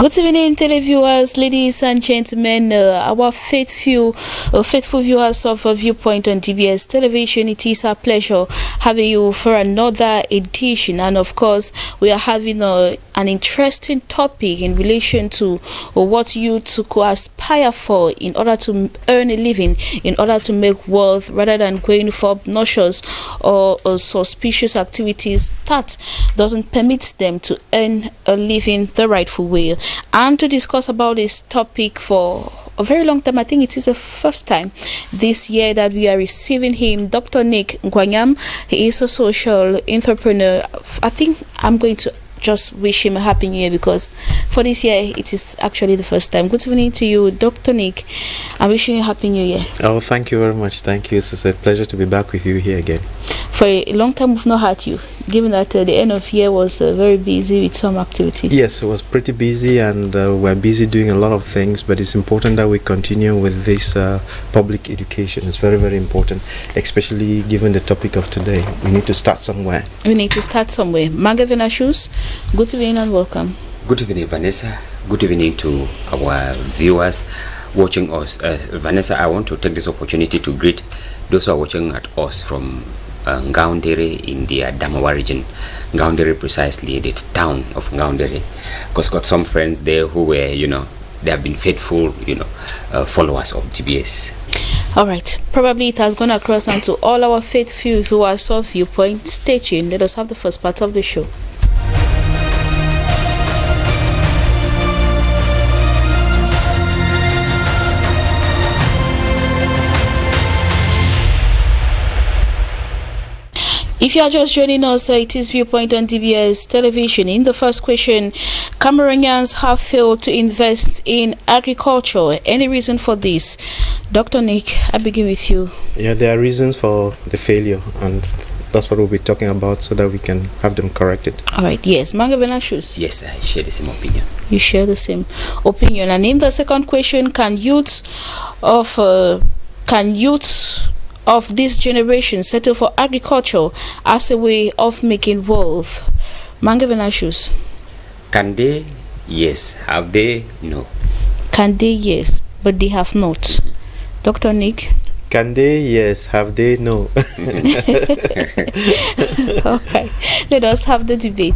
Good evening, televiewers, ladies and gentlemen, our faithful viewers of Viewpoint on Dbs Television. It is our pleasure having you for another edition, and of course, we are having an interesting topic in relation to what youth could aspire for in order to earn a living, in order to make wealth, rather than going for obnoxious or suspicious activities that doesn't permit them to earn a living the rightful way. And to discuss about this topic for a very long time, I think it is the first time this year that we are receiving him, Dr. Nick Gwanyam. He is a social entrepreneur. I think I'm going to just wish him a happy new year, because for this year it is actually the first time. Good evening to you, Dr. Nick. I'm wishing you a happy new year. Oh, thank you very much. Thank you. It's a pleasure to be back with you here again. For a long time we've not had you, given that the end of year was very busy with some activities. Yes, it was pretty busy, and we're busy doing a lot of things, but it's important that we continue with this public education. It's very, very important, especially given the topic of today. We need to start somewhere. Mangavena Shoes, good evening and welcome. Good evening, Vanessa. Good evening to our viewers watching us. Vanessa, I want to take this opportunity to greet those who are watching at us from Ngaundere in the Adamawa region. Ngaundere, precisely the town of Ngaundere, because got some friends there who were, they have been faithful, followers of DBS. All right, probably it has gone across onto all our faithful viewers of Viewpoint. Stay tuned. Let us have the first part of the show. If you are just joining us, it is Viewpoint on DBS Television. In the first question, Cameroonians have failed to invest in agriculture. Any reason for this? Dr. Nick, I begin with you. Yeah, there are reasons for the failure, and that's what we'll be talking about so that we can have them corrected. All right, yes. Manga Benashus? Yes, I share the same opinion. You share the same opinion. And in the second question, can youths of this generation settle for agriculture as a way of making wealth? Manga Benashus? Can they? Yes. Have they? No. Can they? Yes, but they have not. Dr. Nick? Can they? Yes. Have they? No. Okay, let us have the debate.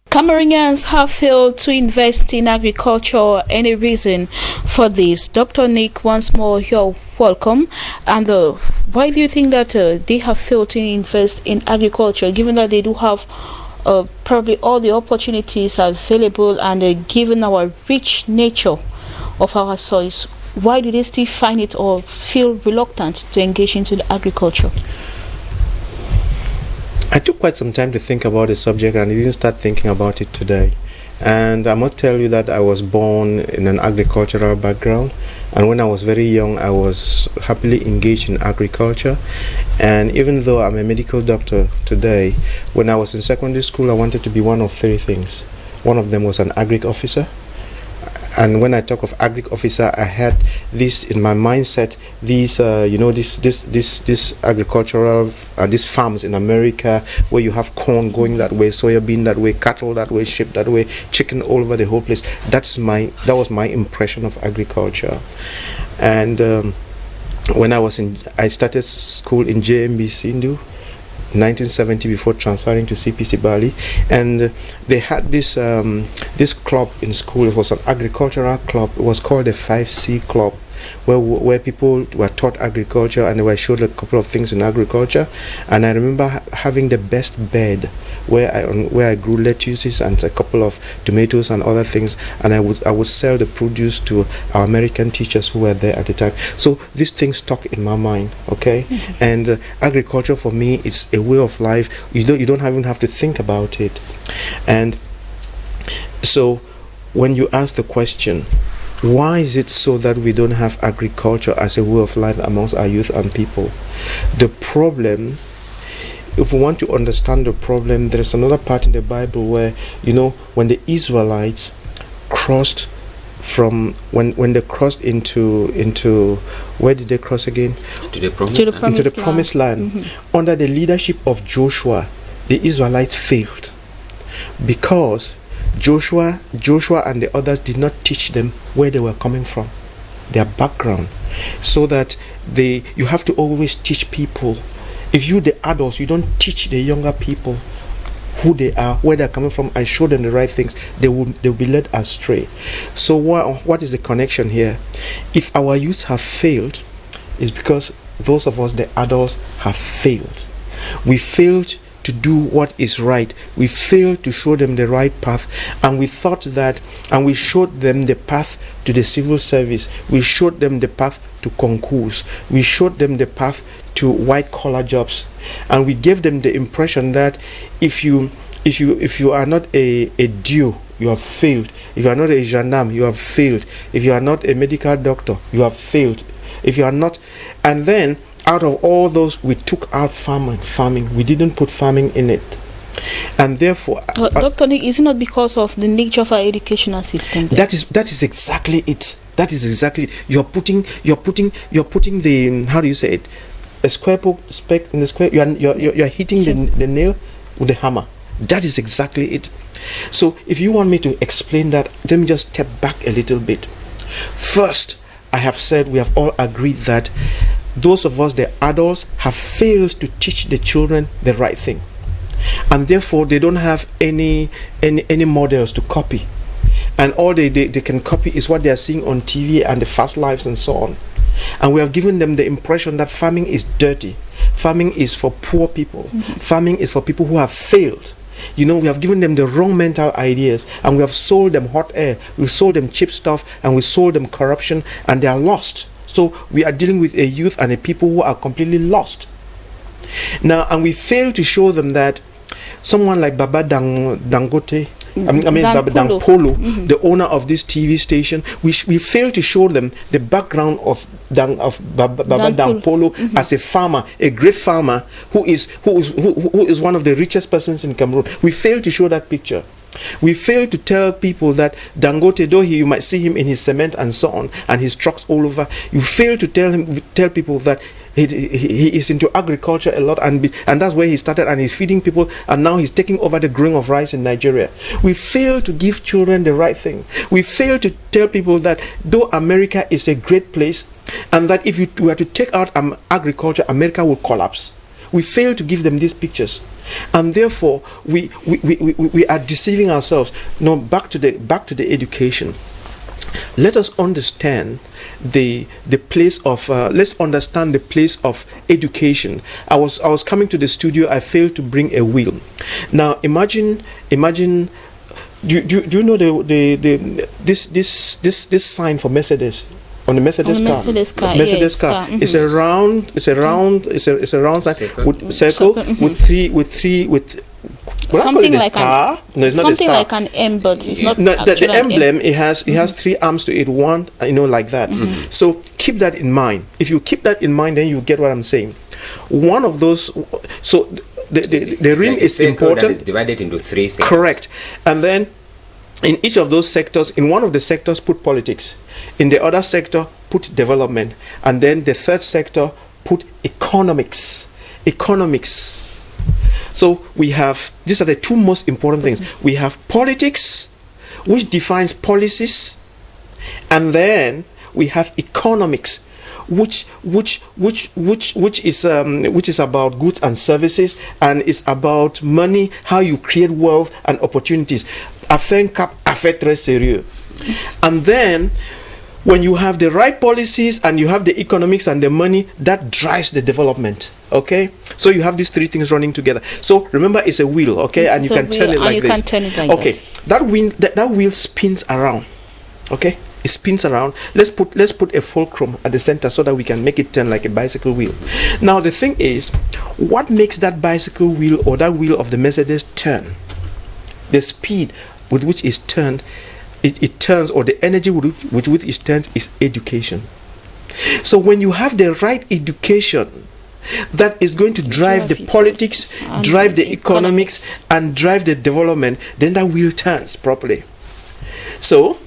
Cameroonians have failed to invest in agriculture. Any reason for this? Dr. Nick, once more, you're welcome. And why do you think that they have failed to invest in agriculture, given that they do have probably all the opportunities available, and given our rich nature of our soils? Why do they still find it or feel reluctant to engage into the agriculture? I took quite some time to think about the subject, and I didn't start thinking about it today. And I must tell you that I was born in an agricultural background, and when I was very young I was happily engaged in agriculture. And even though I'm a medical doctor today, when I was in secondary school I wanted to be one of three things. One of them was an agric officer. And when I talk of agric officer, I had this in my mindset, these this agricultural these farms in America where you have corn going that way, soybean that way, cattle that way, sheep that way, chicken all over the whole place. That was my impression of agriculture. And when I started school in JMB Indu 1970, before transferring to CPC Bali, and they had this club in school. It was an agricultural club. It was called the 5C Club, where people were taught agriculture, and they were showed a couple of things in agriculture. And I remember having the best bed where I grew lettuces and a couple of tomatoes and other things, and I would sell the produce to our American teachers who were there at the time. So these things stuck in my mind, okay? Mm-hmm. And agriculture for me is a way of life. You don't even have to think about it. And so when you ask the question, why is it so that we don't have agriculture as a way of life amongst our youth and people? The problem, if we want to understand the problem, there is another part in the Bible where, when the Israelites crossed from when they crossed into where did they cross again? To the promised To the land. promised Into the promised land. Under the leadership of Joshua, the Israelites failed because Joshua and the others did not teach them where they were coming from, their background, so that you have to always teach people. If you, the adults, you don't teach the younger people who they are, where they're coming from, and show them the right things, they will be led astray. So what is the connection here? If our youth have failed, it's because those of us, the adults, have failed. We failed to do what is right. We failed to show them the right path, and we thought that, and we showed them the path to the civil service. We showed them the path to concours. We showed them the path to white collar jobs, and we gave them the impression that if you are not a DO, you have failed. If you are not a gendarme, you have failed. If you are not a medical doctor, you have failed. If you are not, and then out of all those, we took out farming. We didn't put farming in it, and therefore, Dr. Nick, is it not because of the nature of our educational system? That is exactly it. That is exactly you're putting the, how do you say it, a square speck in the square. You're hitting the nail with the hammer. That is exactly it. So if you want me to explain that, let me just step back a little bit. First, I have said we have all agreed that those of us, the adults, have failed to teach the children the right thing, and therefore they don't have any models to copy, and all they can copy is what they are seeing on TV and the fast lives and so on. And we have given them the impression that farming is dirty, farming is for poor people, farming is for people who have failed. You know, we have given them the wrong mental ideas, and we have sold them hot air, we've sold them cheap stuff, and we sold them corruption, and they are lost. So we are dealing with a youth and a people who are completely lost. Now, and we fail to show them that someone like Baba Dangote, Baba Dan Polo, the owner of this TV station, we fail to show them the background of Baba Dan Polo as a farmer, a great farmer who is one of the richest persons in Cameroon. We fail to show that picture. We fail to tell people that Dangote, though you might see him in his cement and so on, and his trucks all over, you fail to tell people that he is into agriculture a lot, and that's where he started, and he's feeding people, and now he's taking over the growing of rice in Nigeria. We fail to give children the right thing. We fail to tell people that though America is a great place, and that if you were to take out agriculture, America will collapse. We fail to give them these pictures, and therefore we are deceiving ourselves. No, back to the education. Let us understand the place of let's understand the place of education. I was coming to the studio. I failed to bring a wheel. Now imagine. Do you know this sign for Mercedes? On the Mercedes car. Mercedes car. It's a round sign with circle with three something like star. No, it's not something a star. like an M, but it's not. No, the emblem, it has three arms to it, one, like that. So keep that in mind. If you keep that in mind, then you get what I'm saying. One of those. So the ring like is important. That is divided into three sectors. Correct, and then in each of those sectors, in one of the sectors, put politics. In the other sector, put development. And then the third sector, put economics. So we have, these are the two most important things. We have politics, which defines policies. And then we have economics, which is about goods and services, and is about money, how you create wealth and opportunities. Affaire cap, affaire très sérieux. And then when you have the right policies and you have the economics and the money, that drives the development. Okay, so you have these three things running together. So remember, it's a wheel. Okay, and you can turn it like this. Okay, that wheel spins around. Okay, it spins around. Let's put a fulcrum at the center so that we can make it turn like a bicycle wheel. Now the thing is, what makes that bicycle wheel or that wheel of the Mercedes turn? The speed with which it's turned, it turns, or the energy with which it turns, is education. So when you have the right education, that is going to drive the politics, drive the economics, and drive the development, then that wheel turns properly. So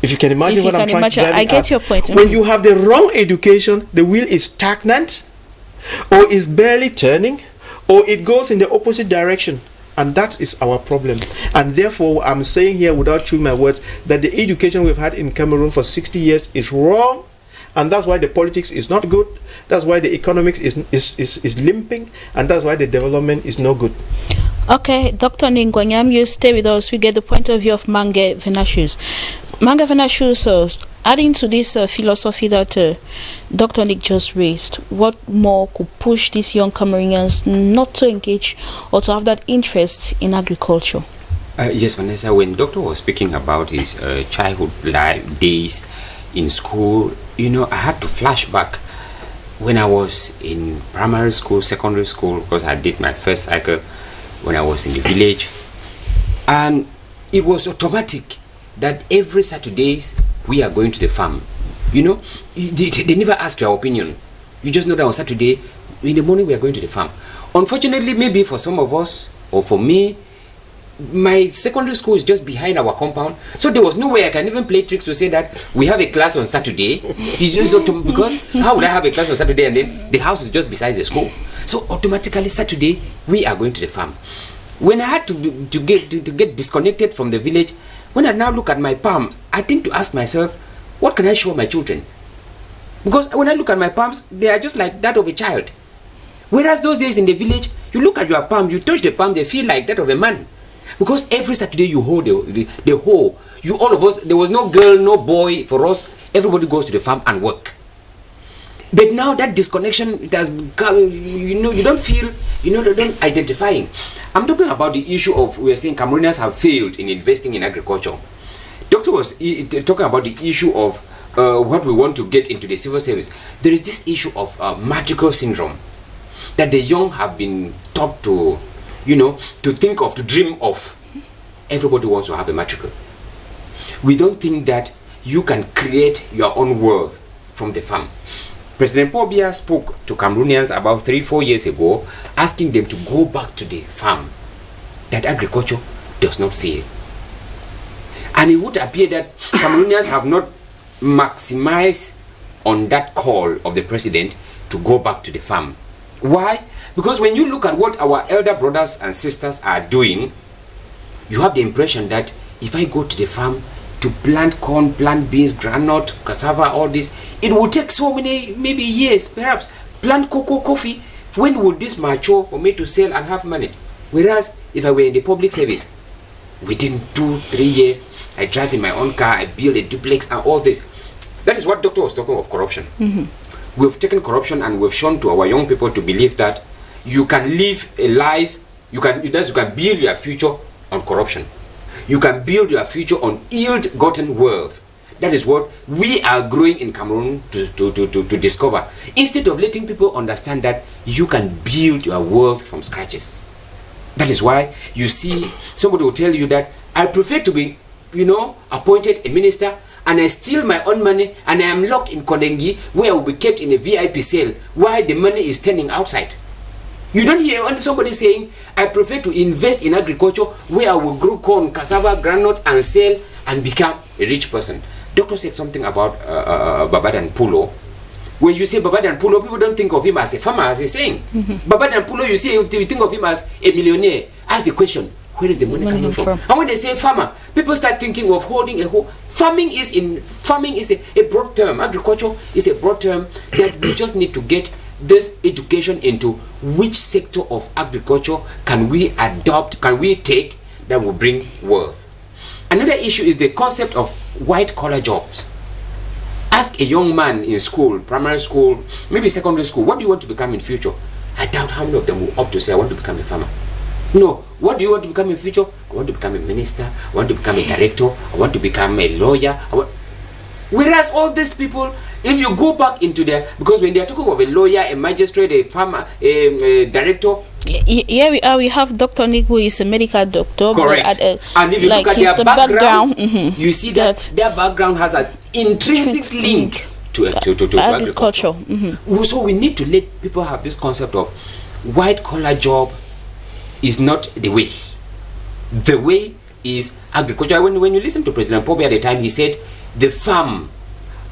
If you can imagine what I'm trying to drive I get your point. When you have the wrong education, the wheel is stagnant, or is barely turning, or it goes in the opposite direction. And that is our problem. And therefore, I'm saying here, without chewing my words, that the education we've had in Cameroon for 60 years is wrong. And that's why the politics is not good. That's why the economics is limping. And that's why the development is no good. Okay, Dr. Ningwanyam, you stay with us. We get the point of view of Mange Venashus. Mange Venashus, adding to this philosophy that Dr. Nick just raised, what more could push these young Cameroonians not to engage or to have that interest in agriculture? Yes, Vanessa, when Doctor was speaking about his childhood days in school, you know, I had to flash back when I was in primary school, secondary school, because I did my first cycle when I was in the village. And it was automatic that every Saturdays we are going to the farm. You know, they never ask your opinion. You just know that on Saturday, in the morning, we are going to the farm. Unfortunately, maybe for some of us, or for me, my secondary school is just behind our compound, so there was no way I can even play tricks to say that we have a class on Saturday. It's just because how would I have a class on Saturday and then the house is just beside the school? So automatically Saturday we are going to the farm. When I had to get disconnected from the village, when I now look at my palms, I tend to ask myself, what can I show my children? Because when I look at my palms, they are just like that of a child. Whereas those days in the village, you look at your palm, you touch the palm, they feel like that of a man. Because every Saturday you hold the hoe. You, all of us, there was no girl, no boy for us. Everybody goes to the farm and work. But now that disconnection, it has become, you know, you don't feel, you know, they don't identifying. I'm talking about the issue of, we are saying Cameroonians have failed in investing in agriculture. Doctor was talking about the issue of what we want to get into the civil service. There is this issue of magical syndrome that the young have been taught to, you know, to think of, to dream of. Everybody wants to have a magical. We don't think that you can create your own world from the farm. President Paul Biya spoke to Cameroonians about 3-4 years ago, asking them to go back to the farm, that agriculture does not fail. And it would appear that Cameroonians have not maximized on that call of the president to go back to the farm. Why? Because when you look at what our elder brothers and sisters are doing, you have the impression that if I go to the farm to plant corn, plant beans, groundnut, cassava, all this, it will take so many, maybe years, perhaps. Plant cocoa, coffee. When will this mature for me to sell and have money? Whereas if I were in the public service, within 2-3 years, I drive in my own car, I build a duplex and all this. That is what Doctor was talking of, corruption. Mm-hmm. We've taken corruption and we've shown to our young people to believe that you can live a life, you can build your future on corruption. You can build your future on ill-gotten wealth. That is what we are growing in Cameroon to discover. Instead of letting people understand that you can build your wealth from scratches. That is why you see somebody will tell you that I prefer to be, you know, appointed a minister and I steal my own money and I am locked in Konengi where I will be kept in a VIP cell while the money is turning outside. You don't hear somebody saying, I prefer to invest in agriculture where I will grow corn, cassava, groundnuts and sell and become a rich person. Doctor said something about Babadan Pulo. When you say Babadan Pulo, people don't think of him as a farmer, as he's saying. Mm-hmm. Babadan Pulo, you think of him as a millionaire. Ask the question, where is the money coming from? And when they say farmer, people start thinking of holding a whole. Farming is a broad term. Agriculture is a broad term that we just need to get this education into which sector of agriculture can we adopt, can we take that will bring wealth. Another issue is the concept of white collar jobs. Ask a young man in school, primary school, maybe secondary school, what do you want to become in future? I doubt how many of them will opt to say, I want to become a farmer. No, what do you want to become in future? I want to become a minister, I want to become a director, I want to become a lawyer. Whereas all these people, if you go back into their, because when they are talking of a lawyer, a magistrate, a farmer, a director. Yeah, we have Dr. Nick, who is a medical doctor. Correct. And if you look at their background, you see that their background has an intrinsic link to agriculture. Mm-hmm. So we need to let people have this concept of white collar job is not the way. The way is agriculture. When you listen to President Pobe at the time, he said, the farm,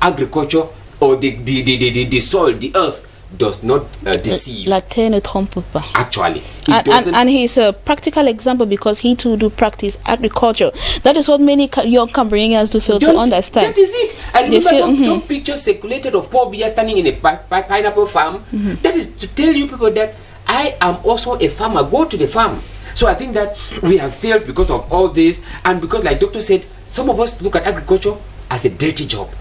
agriculture, or the soil, the earth does not deceive. La terre ne trompe pas. Actually, and he's a practical example because he too do practice agriculture. That is what many young Cameroonians do fail to understand. That is it. I remember feel, some pictures circulated of Paul Biya standing in a pineapple farm. That is to tell you people that I am also a farmer. Go to the farm. So I think that we have failed because of all this, and because, like Doctor said, some of us look at agriculture as a dirty job.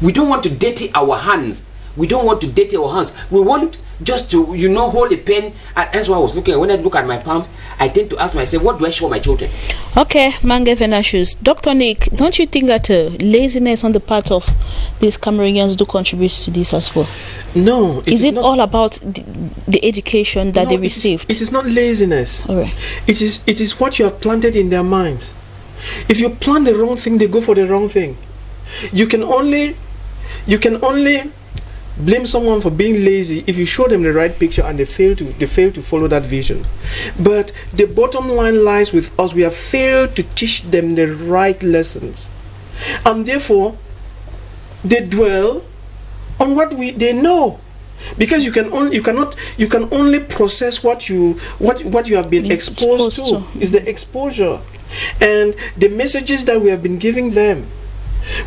We don't want to dirty our hands. We don't want to dirty our hands. We want just to, hold a pen. And that's why I was looking at, when I look at my palms, I tend to ask myself, what do I show my children? Okay, Mange Venashus. Dr. Nick, don't you think that laziness on the part of these Cameroonians do contribute to this as well? No. Is it all about the education that they received? It is not laziness. All right. It is what you have planted in their minds. If you plant the wrong thing, they go for the wrong thing. You can only blame someone for being lazy if you show them the right picture and they fail to follow that vision. But the bottom line lies with us. We have failed to teach them the right lessons, and therefore they dwell on what they know, because you can only process what you have been exposed to. Is the exposure and the messages that we have been giving them.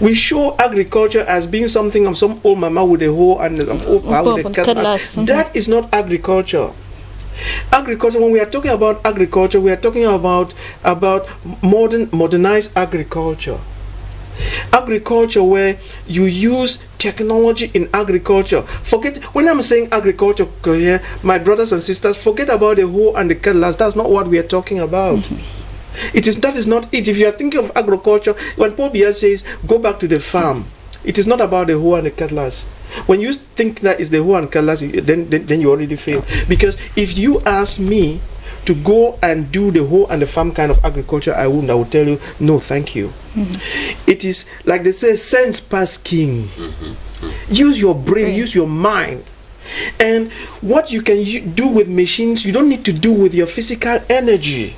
We show agriculture as being something of some old mama with a hoe and some old pa with a cutlass. That is not agriculture. Agriculture, when we are talking about agriculture, we are talking about modernized agriculture. Agriculture where you use technology in agriculture. Forget, when I'm saying agriculture here, my brothers and sisters, forget about the hoe and the cutlass. That's not what we are talking about. That is not it. If you are thinking of agriculture, when Paul Biya says go back to the farm, it is not about the hoe and the cutlass. When you think that is the hoe and cutlass, then you already fail. Because if you ask me to go and do the hoe and the farm kind of agriculture, I wouldn't. I would tell you no, thank you. It is like they say, sense pass king. Use your brain, use your mind. And what you can do with machines, you don't need to do with your physical energy.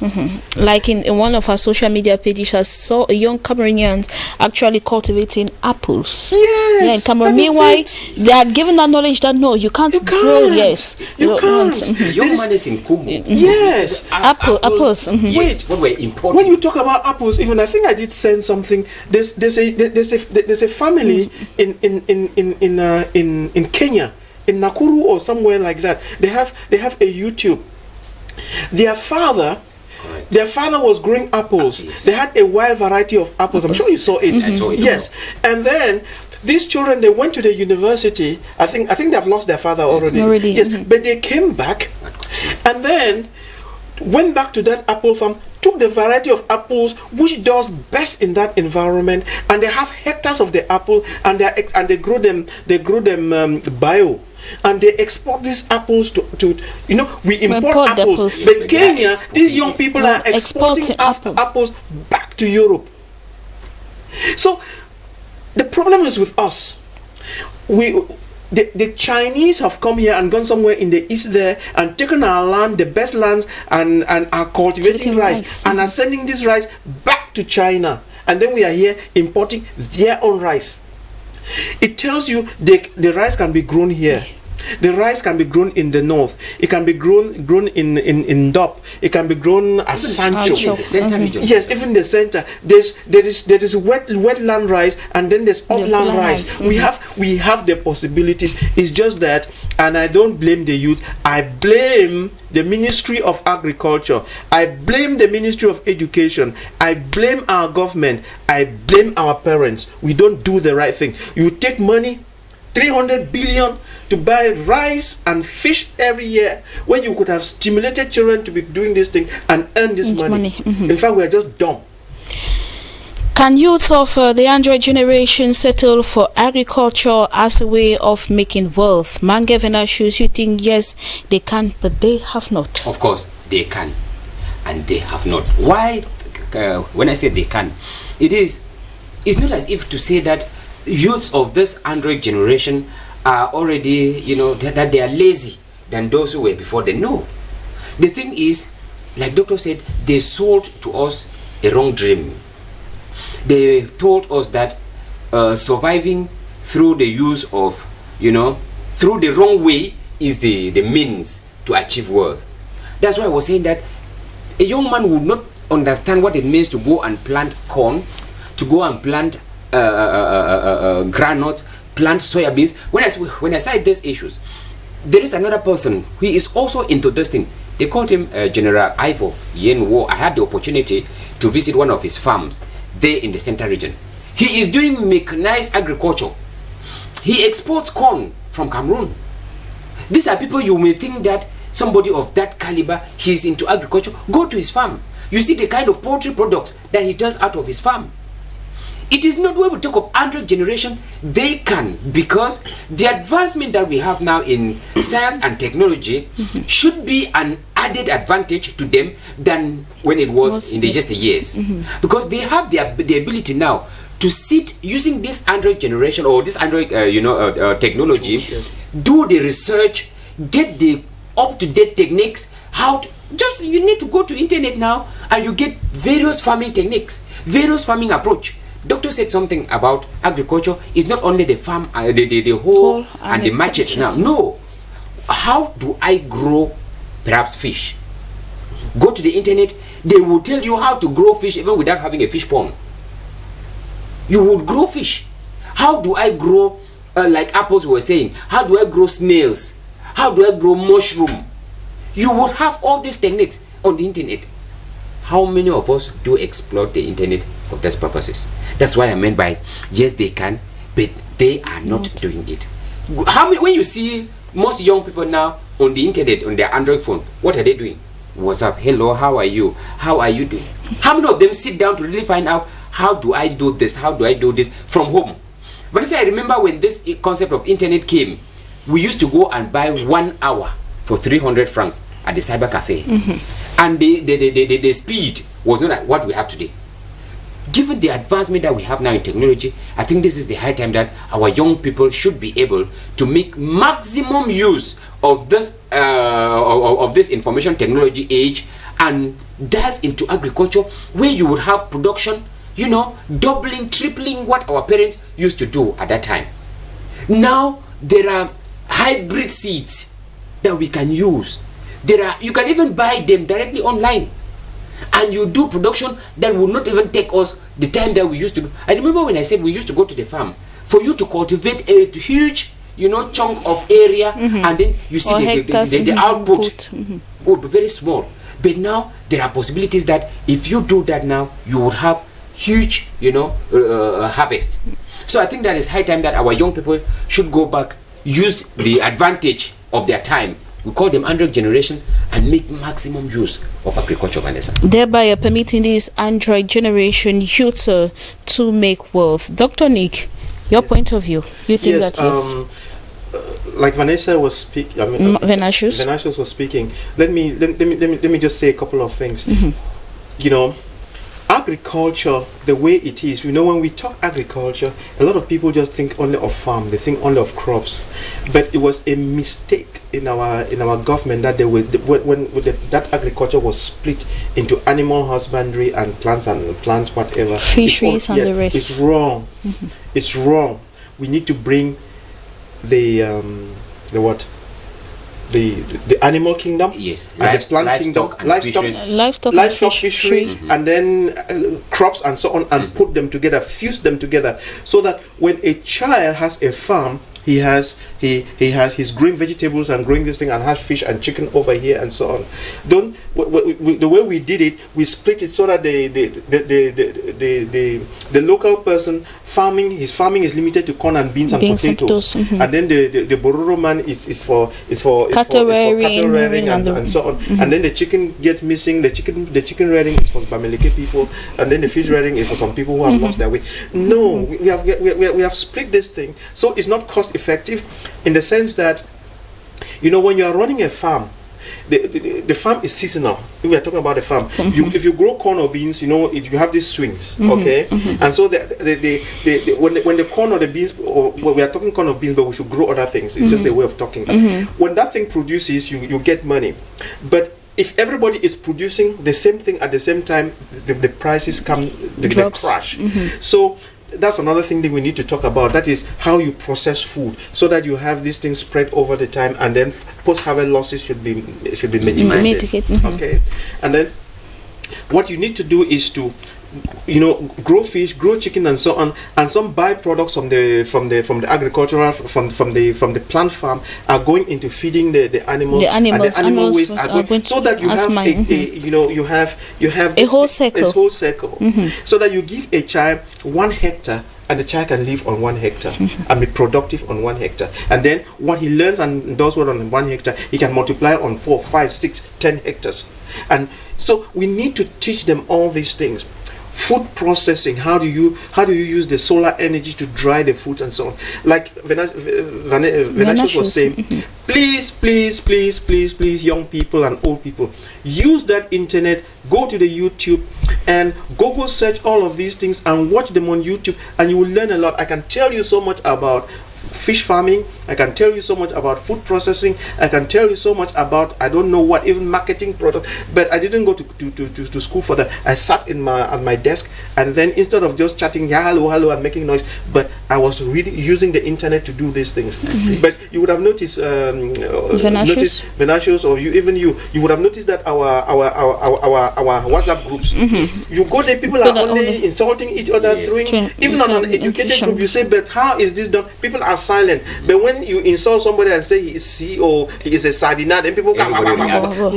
Like in one of our social media pages, I saw a young Cameroonians actually cultivating apples. Yes. Yeah, in Cameroon. Meanwhile, they are given that knowledge that no, you can't grow. Yes, you can't. Young man is in Kumu. Yes, apples. Yes, what we're importing. When you talk about apples, even I think I did send something. There's a family in Kenya, in Nakuru or somewhere like that. They have a YouTube. Their father was growing apples. Yes. They had a wild variety of apples. I'm sure you saw it. I saw it. Yes. And then these children, they went to the university. I think they've lost their father already. Yes. But they came back and then went back to that apple farm, took the variety of apples which does best in that environment, and they have hectares of the apple, and they grow them bio. And they export these apples to we import apples. But Kenya, these young people are exporting apples back to Europe. So the problem is with us. The Chinese have come here and gone somewhere in the east there and taken our land, the best lands, and are cultivating rice and are sending this rice back to China. And then we are here importing their own rice. It tells you the rice can be grown here. The rice can be grown in the north. It can be grown in Dop. It can be grown at Sancho. The center region. Yes, even the center. There is wetland rice, and then there's upland rice. We have the possibilities. It's just that, and I don't blame the youth. I blame the Ministry of Agriculture. I blame the Ministry of Education. I blame our government. I blame our parents. We don't do the right thing. You take money, 300 billion, to buy rice and fish every year, when you could have stimulated children to be doing this thing and earn this money. In fact, we are just dumb. Can youths of the Android generation settle for agriculture as a way of making wealth? Mange Venashus, you think yes, they can, but they have not. Of course, they can, and they have not. Why? When I say they can, it's not as if to say that youths of this Android generation are already, that they are lazy than those who were before them. No. The thing is, like Doctor said, they sold to us a wrong dream. They told us that surviving through the use of, through the wrong way is the means to achieve wealth. That's why I was saying that a young man would not understand what it means to go and plant corn, to go and plant groundnuts, plant soya beans. When I cite these issues, there is another person who is also into this thing. They called him General Ivo Yen Wo. I had the opportunity to visit one of his farms there in the central region. He is doing mechanized agriculture. He exports corn from Cameroon. These are people you may think that somebody of that caliber, he is into agriculture. Go to his farm. You see the kind of poultry products that he does out of his farm. It is not when we talk of Android generation, they can, because the advancement that we have now in science and technology should be an added advantage to them than when it was in the yesteryears. Because they have the ability now to sit using this Android generation or this Android technology, do the research, get the up-to-date techniques, you need to go to internet now and you get various farming techniques, various farming approach. Doctor said something about agriculture is not only the farm, the whole and the machete now. No. How do I grow perhaps fish? Go to the internet, they will tell you how to grow fish even without having a fish pond. You would grow fish. How do I grow, like apples were saying, how do I grow snails? How do I grow mushroom? You would have all these techniques on the internet. How many of us do exploit the internet for these purposes? That's why I meant by, yes, they can, but they are not doing it. When you see most young people now on the internet, on their Android phone, what are they doing? What's up? Hello, how are you? How are you doing? How many of them sit down to really find out, how do I do this? How do I do this from home? Vanessa, I remember when this concept of internet came, we used to go and buy 1 hour for 300 francs at the cyber cafe. And the speed was not like what we have today. Given the advancement that we have now in technology, I think this is the high time that our young people should be able to make maximum use of this information technology age and dive into agriculture, where you would have production, doubling, tripling what our parents used to do at that time. Now there are hybrid seeds that we can use. You can even buy them directly online, and you do production that will not even take us the time that we used to do. I remember when I said we used to go to the farm for you to cultivate a huge chunk of area, and then you see the output would be very small. But now there are possibilities that if you do that now, you would have huge harvest. So I think that is high time that our young people should go back, use the advantage of their time. We call them Android generation, and make maximum use of agriculture, Vanessa. Thereby permitting this Android generation youth to make wealth. Dr. Nick, your point of view. You think that yes? Like Vanessa was speaking, Venasius was speaking. Let me just say a couple of things. Agriculture, the way it is, when we talk agriculture, a lot of people just think only of farm, they think only of crops. But it was a mistake in our government that that agriculture was split into animal husbandry and plants whatever. Fisheries and the rest. It's wrong. It's wrong. We need to bring the animal kingdom, yes, and the plant kingdom, livestock fishery, and then crops and so on, and put them together, fuse them together, so that when a child has a farm, he has his growing vegetables and growing this thing, and has fish and chicken over here and so on. The way we did it, we split it so that the local person his farming is limited to corn and beans and potatoes, and then the Bororo man is for cattle rearing and so on, and then the chicken gets missing. The chicken rearing is for Bamileke people, and then the fish rearing is for some people who have lost their way. No, we have split this thing, so it's not cost effective, in the sense that when you are running a farm, the farm is seasonal. We are talking about the farm. If you grow corn or beans, you have these swings, okay? And so when the corn or the beans, we are talking corn or beans, but we should grow other things. It's just a way of talking. When that thing produces, you get money. But if everybody is producing the same thing at the same time, the prices come, they crash. So that's another thing that we need to talk about. That is how you process food, so that you have these things spread over the time, and then post-harvest losses should be mitigated. Okay, and then what you need to do is to, grow fish, grow chicken, and so on, and some byproducts from the agricultural from the plant farm are going into feeding the animals. And the animal waste are going, so that you have you have a whole circle. So that you give a child 1 hectare, and the child can live on 1 hectare and be productive on 1 hectare. And then what he learns and does what on 1 hectare, he can multiply on 4, 5, 6, 10 hectares. And so we need to teach them all these things. Food processing, how do you use the solar energy to dry the food and so on. Like Vanessa was saying, please, young people and old people, use that internet, go to the YouTube and Google search all of these things and watch them on YouTube, and you will learn a lot. I can tell you so much about fish farming, I can tell you so much about food processing, I can tell you so much about, I don't know what, even marketing product, but I didn't go to school for that. I sat at my desk, and then instead of just chatting, yeah, hello and making noise, but I was really using the internet to do these things. But you would have noticed Venatius, or you would have noticed that our WhatsApp groups, you go there, people are only insulting each other, even on an educated group, you say, but how is this done? People are silent. But when you insult somebody and say he is C or he is a sardina, then people come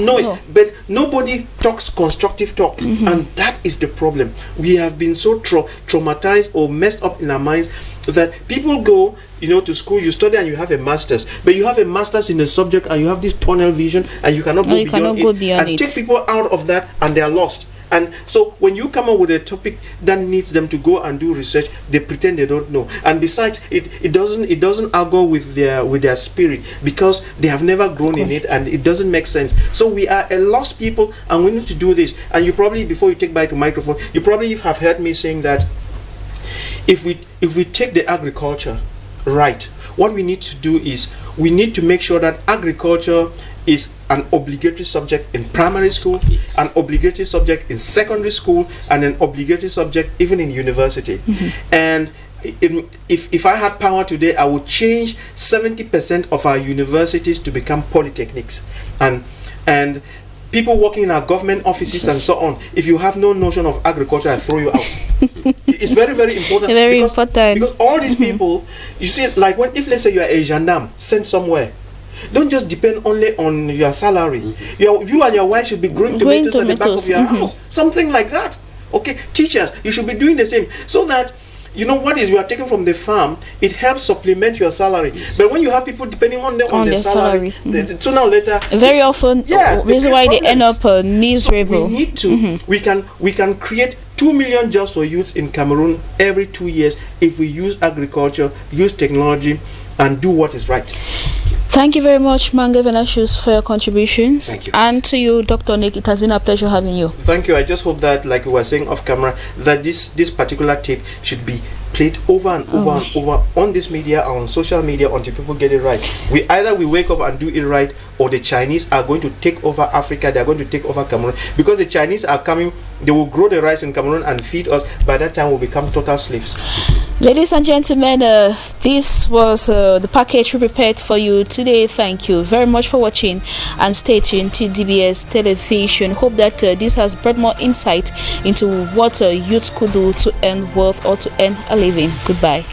noise. But nobody talks constructive talk, and that is the problem. We have been so traumatized or messed up in our minds that people go to school, you study and you have a master's, but you have a master's in a subject and you have this tunnel vision and you cannot go beyond it. Take people out of that and they are lost. And so when you come up with a topic that needs them to go and do research, they pretend they don't know. And besides, it doesn't argue with their spirit, because they have never grown in it, and it doesn't make sense. So we are a lost people, and we need to do this. And you probably, before you take back the microphone, you probably have heard me saying that if we take the agriculture right, what we need to do is we need to make sure that agriculture is an obligatory subject in primary school, an obligatory subject in secondary school, and an obligatory subject even in university. And if I had power today, I would change 70% of our universities to become polytechnics, and people working in our government offices and so on. If you have no notion of agriculture, I throw you out. It's very, very important. Because all these people, you see, like if let's say you are a gendarme sent somewhere, don't just depend only on your salary. You and your wife should be growing tomatoes at the back of your house. Something like that. Okay, teachers, you should be doing the same, so that what is you are taking from the farm, it helps supplement your salary. But when you have people depending on their salary, sooner or later, very often, reason why they end up miserable. So we need to we can create 2 million jobs for youth in Cameroon every 2 years if we use agriculture, use technology, and do what is right. Thank you very much, Mange Venatius, for your contributions. Thank you. And to you, Dr. Nick, it has been a pleasure having you. Thank you. I just hope that, like we were saying off camera, that this particular tape should be played over and over and over on this media, on social media, until people get it right. Either we wake up and do it right, or the Chinese are going to take over Africa. They are going to take over Cameroon, because the Chinese are coming. They will grow the rice in Cameroon and feed us. By that time, we'll become total slaves. Ladies and gentlemen, this was the package we prepared for you today. Thank you very much for watching, and stay tuned to DBS Television. Hope that this has brought more insight into what youth could do to earn wealth or to earn a living. Goodbye.